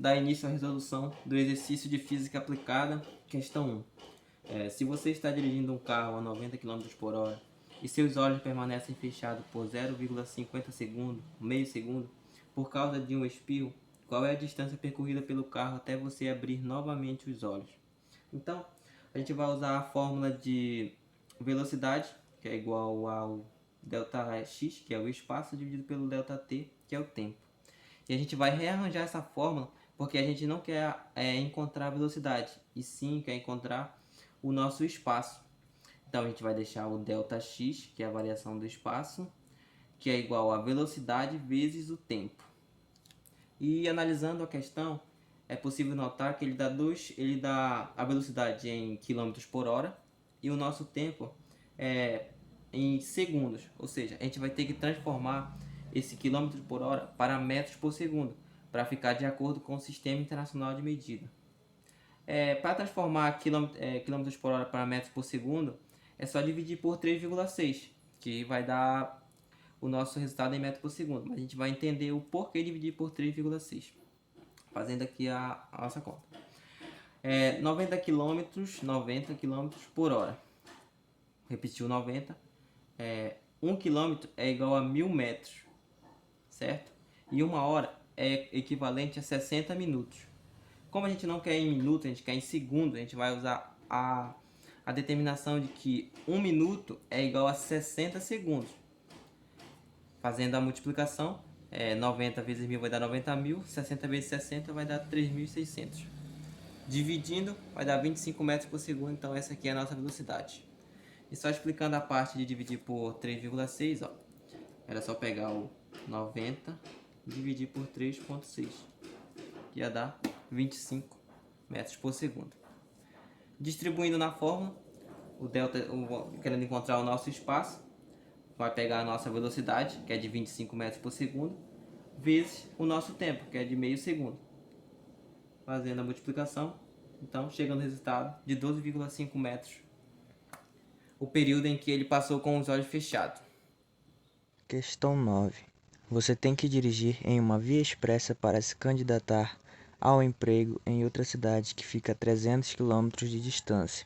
dar início à resolução do exercício de física aplicada, questão 1. Se você está dirigindo um carro a 90 km por hora e seus olhos permanecem fechados por 0,50 segundo, meio segundo, por causa de um espirro, qual é a distância percorrida pelo carro até você abrir novamente os olhos? Então, a gente vai usar a fórmula de velocidade, que é igual ao ΔX, que é o espaço, dividido pelo ΔT, que é o tempo. E a gente vai rearranjar essa fórmula porque a gente não quer encontrar a velocidade, e sim quer encontrar o nosso espaço. Então a gente vai deixar o ΔX, que é a variação do espaço, que é igual a velocidade vezes o tempo. E analisando a questão, é possível notar que ele dá a velocidade em km por hora e o nosso tempo é em segundos. Ou seja, a gente vai ter que transformar esse km por hora para metros por segundo, para ficar de acordo com o Sistema Internacional de Medida. Para transformar km por hora para metros por segundo, é só dividir por 3,6, que vai dar o nosso resultado em metros por segundo. Mas a gente vai entender o porquê dividir por 3,6, fazendo aqui a nossa conta. 90 km por hora. Repetiu 90. 1 km é igual a 1000 metros, certo? E uma hora é equivalente a 60 minutos. Como a gente não quer em minuto, a gente quer em segundo, a gente vai usar a determinação de que 1 minuto é igual a 60 segundos. Fazendo a multiplicação, 90 vezes 1000 vai dar 90.000, 60 vezes 60 vai dar 3.600. Dividindo, vai dar 25 metros por segundo, então essa aqui é a nossa velocidade. E só explicando a parte de dividir por 3,6, ó, era só pegar o 90 e dividir por 3,6, que ia dar 25 metros por segundo. Distribuindo na fórmula, querendo encontrar o nosso espaço, vai pegar a nossa velocidade, que é de 25 metros por segundo, vezes o nosso tempo, que é de meio segundo. Fazendo a multiplicação, então chega no resultado de 12,5 metros, o período em que ele passou com os olhos fechados. Questão 9. Você tem que dirigir em uma via expressa para se candidatar ao emprego em outra cidade que fica a 300 km de distância.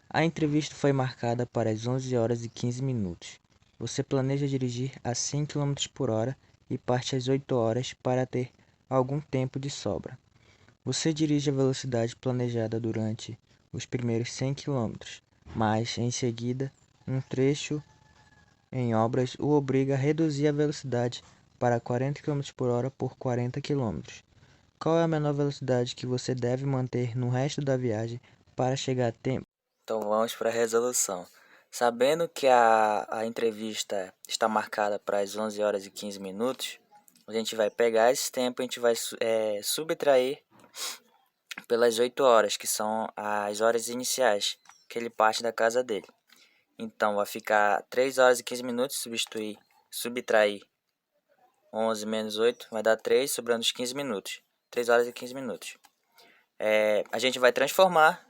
A entrevista foi marcada para as 11 horas e 15 minutos. Você planeja dirigir a 100 km por hora e parte às 8 horas para ter algum tempo de sobra. Você dirige a velocidade planejada durante os primeiros 100 km, mas em seguida um trecho em obras o obriga a reduzir a velocidade para 40 km por hora por 40 km. Qual é a menor velocidade que você deve manter no resto da viagem para chegar a tempo? Então vamos para a resolução. Sabendo que a entrevista está marcada para as 11 horas e 15 minutos, a gente vai pegar esse tempo e a gente vai subtrair pelas 8 horas, que são as horas iniciais que ele parte da casa dele. Então vai ficar 3 horas e 15 minutos, subtrair 11 menos 8, vai dar 3, sobrando os 15 minutos. 3 horas e 15 minutos. A gente vai transformar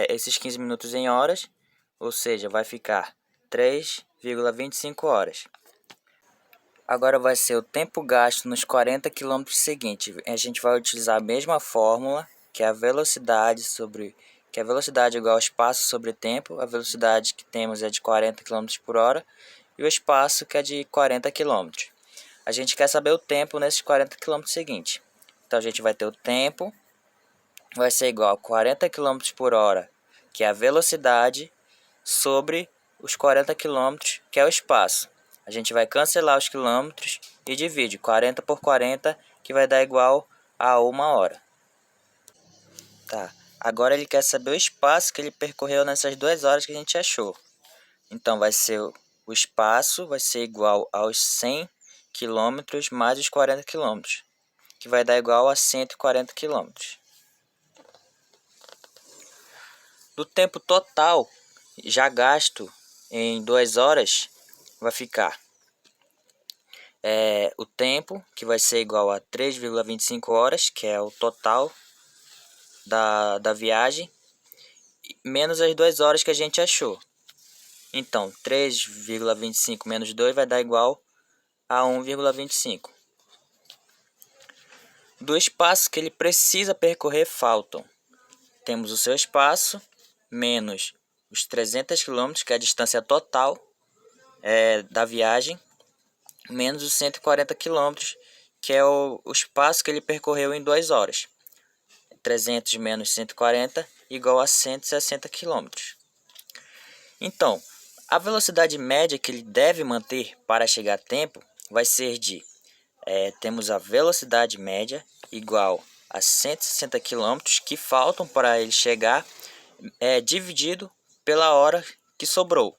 esses 15 minutos em horas, ou seja, vai ficar 3,25 horas. Agora vai ser o tempo gasto nos 40 km seguintes. A gente vai utilizar a mesma fórmula, que é a velocidade é igual ao espaço sobre tempo. A velocidade que temos é de 40 km por hora e o espaço que é de 40 km. A gente quer saber o tempo nesses 40 km seguintes. Então a gente vai ter o tempo, vai ser igual a 40 km por hora, que é a velocidade, sobre os 40 km, que é o espaço. A gente vai cancelar os quilômetros e divide 40 por 40, que vai dar igual a 1 hora. Tá. Agora ele quer saber o espaço que ele percorreu nessas 2 horas que a gente achou. Então vai ser o espaço vai ser igual aos 100 km mais os 40 km, que vai dar igual a 140 km. Do tempo total já gasto em 2 horas, vai ficar o tempo, que vai ser igual a 3,25 horas, que é o total da viagem, menos as 2 horas que a gente achou. Então, 3,25 menos 2 vai dar igual a 1,25. do espaço que ele precisa percorrer faltam. Temos o seu espaço menos os 300 km, que é a distância total da viagem, menos os 140 km, que é o espaço que ele percorreu em 2 horas. 300 menos 140 igual a 160 km. Então, a velocidade média que ele deve manter para chegar a tempo vai ser temos a velocidade média igual a 160 km que faltam para ele chegar, dividido pela hora que sobrou.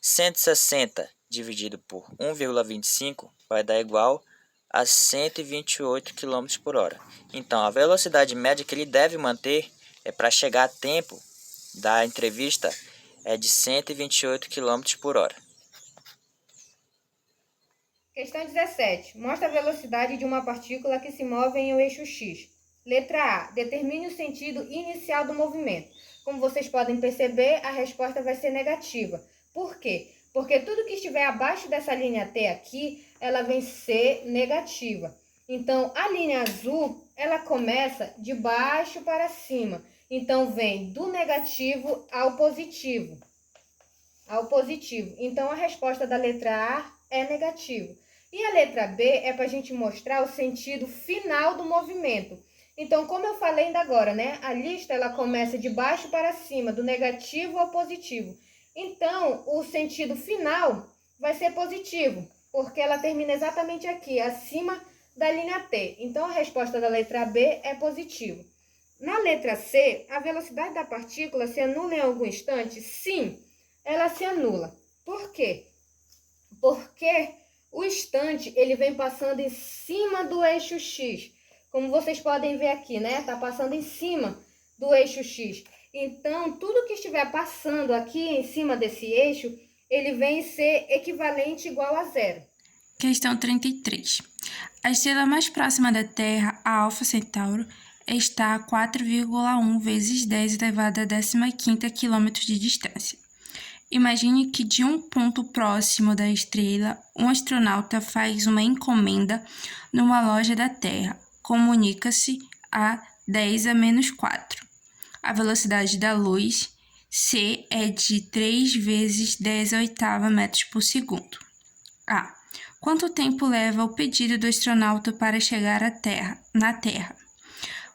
160 dividido por 1,25 vai dar igual a 128 km por hora. Então, a velocidade média que ele deve manter para chegar a tempo da entrevista é de 128 km por hora. Questão 17. Mostra a velocidade de uma partícula que se move em um eixo X. Letra A. Determine o sentido inicial do movimento. Como vocês podem perceber, a resposta vai ser negativa. Por quê? Porque tudo que estiver abaixo dessa linha T aqui, ela vem ser negativa. Então, a linha azul, ela começa de baixo para cima. Então, vem do negativo ao positivo. Então, a resposta da letra A é negativo. E a letra B é para a gente mostrar o sentido final do movimento. Então, como eu falei ainda agora, né? A lista ela começa de baixo para cima, do negativo ao positivo. Então, o sentido final vai ser positivo, porque ela termina exatamente aqui, acima da linha T. Então, a resposta da letra B é positivo. Na letra C, a velocidade da partícula se anula em algum instante? Sim, ela se anula. Por quê? Porque o instante ele vem passando em cima do eixo X. Como vocês podem ver aqui, né? Está passando em cima do eixo X. Então, tudo que estiver passando aqui em cima desse eixo, ele vem ser equivalente igual a zero. Questão 33. A estrela mais próxima da Terra, a Alfa Centauro, está a 4,1 vezes 10 elevado a 15ª quilômetros de distância. Imagine que de um ponto próximo da estrela, um astronauta faz uma encomenda numa loja da Terra. Comunica-se a 10 a menos 4. A velocidade da luz, c, é de 3 vezes 10 a oitava metros por segundo. A. Quanto tempo leva o pedido do astronauta para chegar na Terra?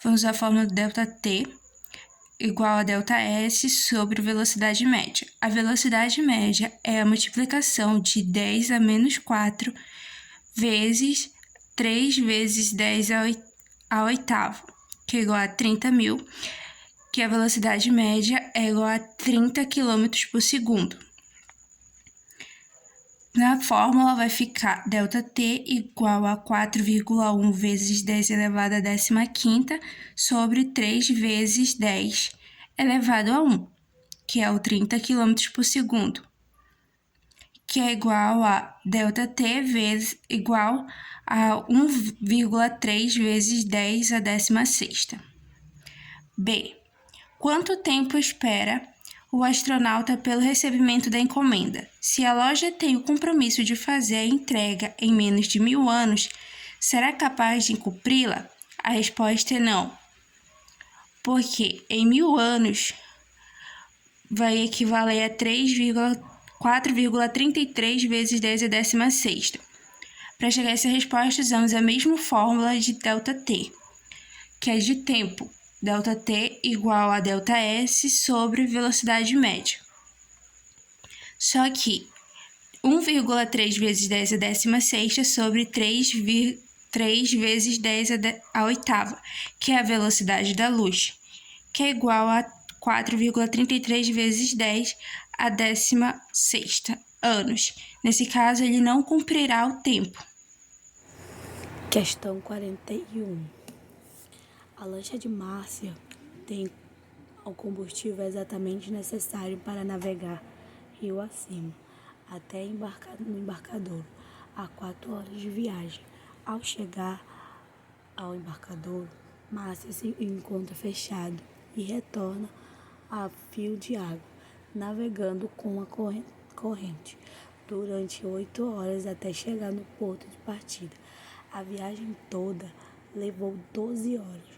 Vamos usar a fórmula ΔT igual a ΔS sobre velocidade média. A velocidade média é a multiplicação de 10 a menos 4 vezes 3 vezes 10 a oitava, que é igual a 30.000, que a velocidade média é igual a 30 km por segundo. Na fórmula vai ficar ΔT igual a 4,1 vezes 10 elevado a 15ª sobre 3 vezes 10 elevado a 1, que é o 30 km por segundo, que é igual a ΔT igual a 1,3 vezes 10 a 16ª. B. Quanto tempo espera o astronauta pelo recebimento da encomenda? Se a loja tem o compromisso de fazer a entrega em menos de 1000 anos, será capaz de cumpri-la? A resposta é não, porque em 1000 anos vai equivaler a 4,33 vezes 10 a 16ª. Para chegar a essa resposta, usamos a mesma fórmula de ΔT, que é de tempo. ΔT igual a ΔS sobre velocidade média. Só que 1,3 vezes 10 a 16ª sobre 3 vezes 10 a oitava, que é a velocidade da luz, que é igual a 4,33 vezes 10 a 16ª anos. Nesse caso, ele não cumprirá o tempo. Questão 41. A lancha de Márcia tem o combustível exatamente necessário para navegar rio acima, até no embarcador, a 4 horas de viagem. Ao chegar ao embarcador, Márcia se encontra fechado e retorna a fio de água, navegando com a corrente durante 8 horas até chegar no porto de partida. A viagem toda levou 12 horas.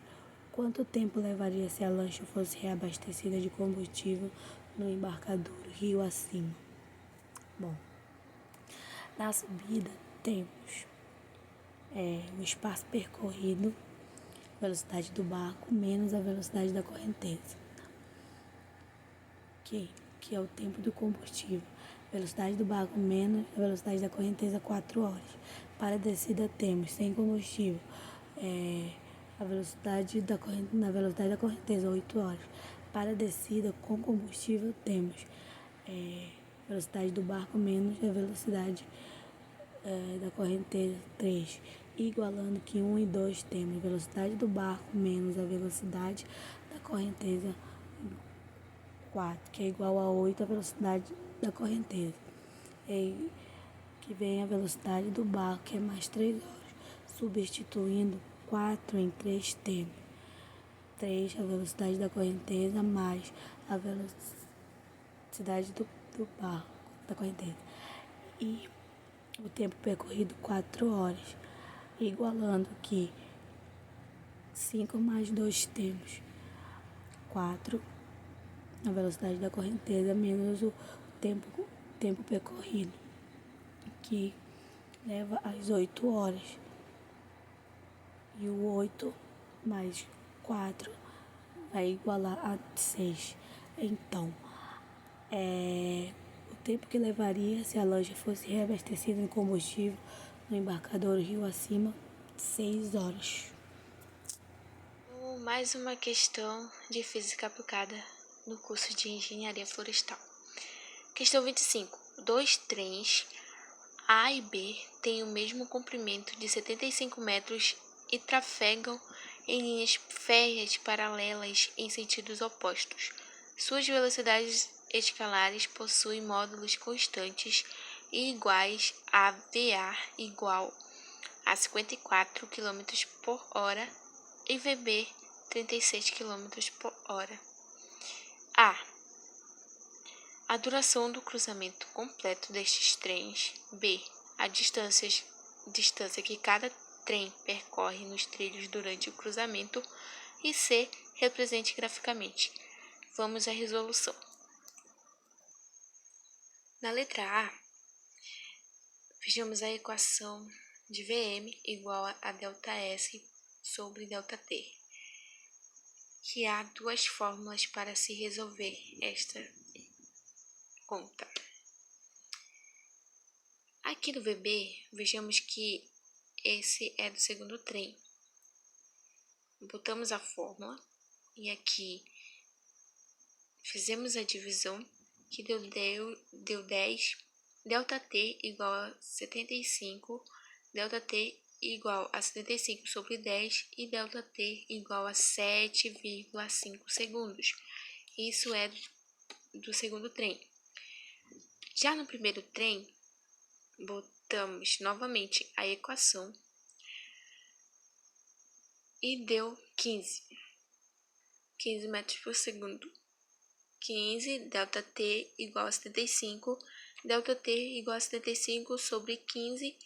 Quanto tempo levaria se a lancha fosse reabastecida de combustível no embarcadouro rio acima? Bom, na subida temos o espaço percorrido, velocidade do barco menos a velocidade da correnteza, que é o tempo do combustível. Velocidade do barco menos a velocidade da correnteza, 4 horas. Para a descida temos sem combustível, na velocidade da correnteza, 8 horas. Para a descida com combustível temos velocidade do barco menos a velocidade da correnteza, 3. Igualando que 1 e 2 temos velocidade do barco menos a velocidade da correnteza, 4, que é igual a 8 a velocidade da correnteza. Que vem a velocidade do barco, que é mais 3 horas. Substituindo 4 em 3 temos 3 a velocidade da correnteza mais a velocidade do barco, da correnteza. E o tempo percorrido, 4 horas. Igualando que 5 mais 2 temos 4 a velocidade da correnteza menos o tempo percorrido, que leva às 8 horas. E o 8 mais 4 vai igualar a 6. Então, o tempo que levaria se a lancha fosse reabastecida em combustível no embarcador rio acima, 6 horas. Mais uma questão de física aplicada no curso de engenharia florestal. Questão 25. 2 trens A e B têm o mesmo comprimento de 75 metros e trafegam em linhas férreas paralelas em sentidos opostos. Suas velocidades escalares possuem módulos constantes e iguais a VA igual a 54 km por hora e VB 36 km por hora. A duração do cruzamento completo destes trens. B. A distância que cada trem percorre nos trilhos durante o cruzamento. E C. Represente graficamente. Vamos à resolução. Na letra A, vejamos a equação de Vm igual a ΔS sobre ΔT, que há duas fórmulas para se resolver esta conta. Aqui no VB, vejamos que esse é do segundo trem. Botamos a fórmula e aqui fizemos a divisão, que deu 10, ΔT igual a 75, ΔT igual a 75 sobre 10 e ΔT igual a 7,5 segundos. Isso é do segundo trem. Já no primeiro trem, botamos novamente a equação e deu 15 metros por segundo. 15, ΔT igual a 75, ΔT igual a 75 sobre 15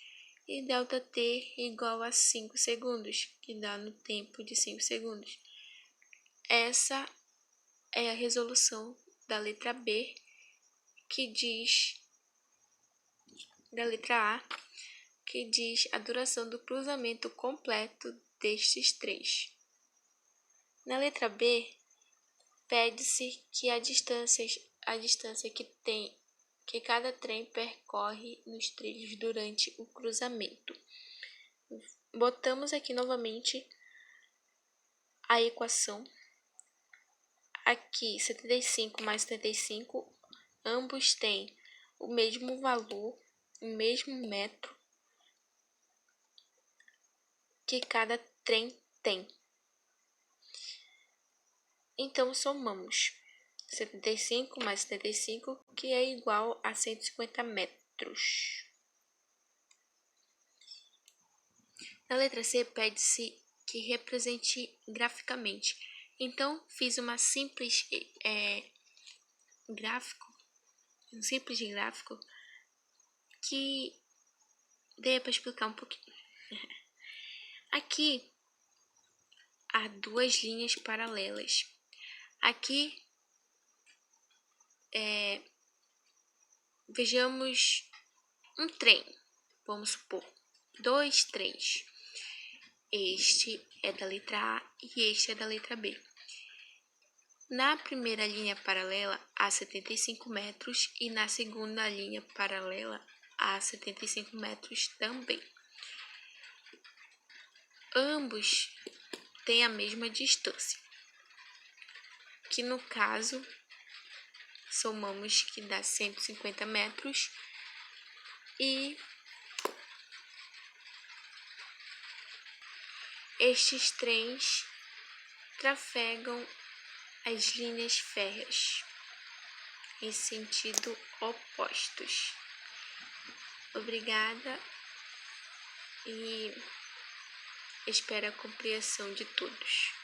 e ΔT igual a 5 segundos, que dá no tempo de 5 segundos. Essa é a resolução da letra B, que diz, da letra A, que diz a duração do cruzamento completo destes três. Na letra B, pede-se que a distância que cada trem percorre nos trilhos durante o cruzamento. Botamos aqui novamente a equação. Aqui, 75 mais 75, ambos têm o mesmo valor, o mesmo metro que cada trem tem. Então, somamos 75 mais 75, que é igual a 150 metros. Na letra C, pede-se que represente graficamente. Então, fiz um simples gráfico que dê para explicar um pouquinho. Aqui há duas linhas paralelas. Aqui, vejamos um trem, vamos supor, 2 trens. Este é da letra A e este é da letra B. Na primeira linha paralela, há 75 metros e na segunda linha paralela, há 75 metros também. Ambos têm a mesma distância, que no caso, somamos que dá 150 metros e estes trens trafegam as linhas férreas em sentido opostos. Obrigada e espero a compreensão de todos.